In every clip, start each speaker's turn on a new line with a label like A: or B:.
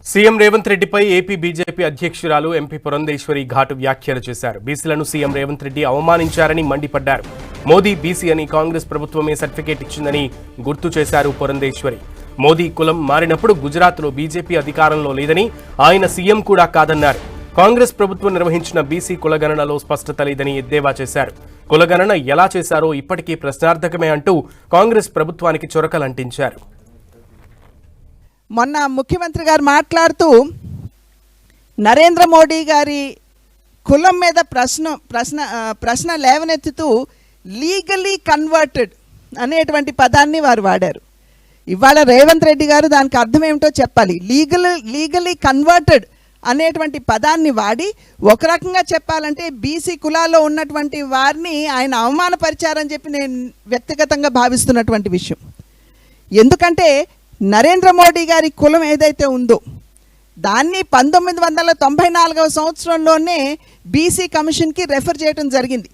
A: CM Revanth రెడ్డిపై AP BJP అధ్యక్షురాలు MP Purandeswari ఘాటు వ్యాఖ్యలు చేశారు. బీసీలను సీఎం రేవంత్ రెడ్డి అవమానించారని మండిపడ్డారు. మోదీ బీసీ అని కాంగ్రెస్ ప్రభుత్వమే సర్టిఫికేట్ ఇచ్చిందని గుర్తు చేశారు పురంధేశ్వరి. మోదీ కులం మారినప్పుడు గుజరాత్లో బీజేపీ అధికారంలో లేదని, ఆయన సీఎం కూడా కాదన్నారు. కాంగ్రెస్ ప్రభుత్వం నిర్వహించిన బీసీ కులగణనలో స్పష్టత లేదని ఎద్దేవా చేశారు. కులగణన ఎలా చేశారో ఇప్పటికీ ప్రశ్నార్థకమే అంటూ కాంగ్రెస్ ప్రభుత్వానికి చొరకలంటించారు.
B: మొన్న ముఖ్యమంత్రి గారు మాట్లాడుతూ నరేంద్ర మోడీ గారి కులం మీద ప్రశ్న లేవనెత్తుతూ లీగలీ కన్వర్టెడ్ అనేటువంటి పదాన్ని వారు వాడారు. ఇవాళ రేవంత్ రెడ్డి గారు దానికి అర్థం ఏమిటో చెప్పాలి. లీగలీ కన్వర్టెడ్ అనేటువంటి పదాన్ని వాడి ఒక రకంగా చెప్పాలంటే బీసీ కులాల్లో ఉన్నటువంటి వారిని ఆయన అవమానపరిచారని చెప్పి నేను వ్యక్తిగతంగా భావిస్తున్నటువంటి విషయం. ఎందుకంటే నరేంద్ర మోడీ గారి కులం ఏదైతే ఉందో దాన్ని 1994వ సంవత్సరంలోనే బీసీ కమిషన్కి రెఫర్ చేయడం జరిగింది.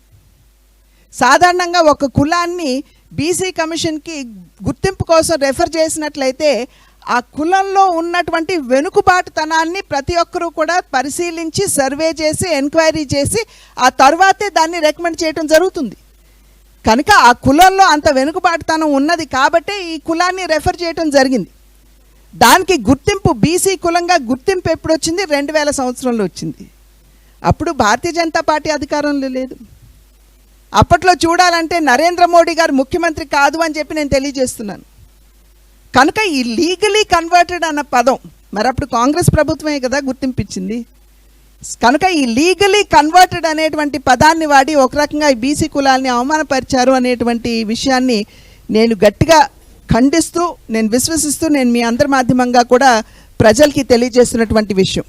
B: సాధారణంగా ఒక కులాన్ని బీసీ కమిషన్కి గుర్తింపు కోసం రెఫర్ చేసినట్లయితే ఆ కులంలో ఉన్నటువంటి వెనుకబాటుతనాన్ని ప్రతి ఒక్కరూ కూడా పరిశీలించి సర్వే చేసి ఎంక్వైరీ చేసి ఆ తర్వాతే దాన్ని రికమెండ్ చేయడం జరుగుతుంది. కనుక ఆ కులంలో అంత వెనుకబాటుతనం ఉన్నది కాబట్టే ఈ కులాన్ని రెఫర్ చేయడం జరిగింది. దానికి గుర్తింపు బీసీ కులంగా గుర్తింపు ఎప్పుడు వచ్చింది? 2000 సంవత్సరంలో వచ్చింది. అప్పుడు భారతీయ జనతా పార్టీ అధికారంలో లేదు. అప్పట్లో చూడాలంటే నరేంద్ర మోడీ గారు ముఖ్యమంత్రి కాదు అని చెప్పి నేను తెలియజేస్తున్నాను. కనుక ఈ లీగలీ కన్వర్టెడ్ అన్న పదం మరి అప్పుడు కాంగ్రెస్ ప్రభుత్వమే కదా గుర్తింపించింది. కనుక ఈ లీగలీ కన్వర్టెడ్ అనేటువంటి పదాన్ని వాడి ఒక రకంగా ఈ బీసీ కులాల్ని అవమానపరిచారు అనేటువంటి విషయాన్ని నేను గట్టిగా ఖండిస్తూ, నేను విశ్వసిస్తూ, నేను మీ అందరి మాధ్యమంగా కూడా ప్రజలకి తెలియజేస్తున్నటువంటి విషయం.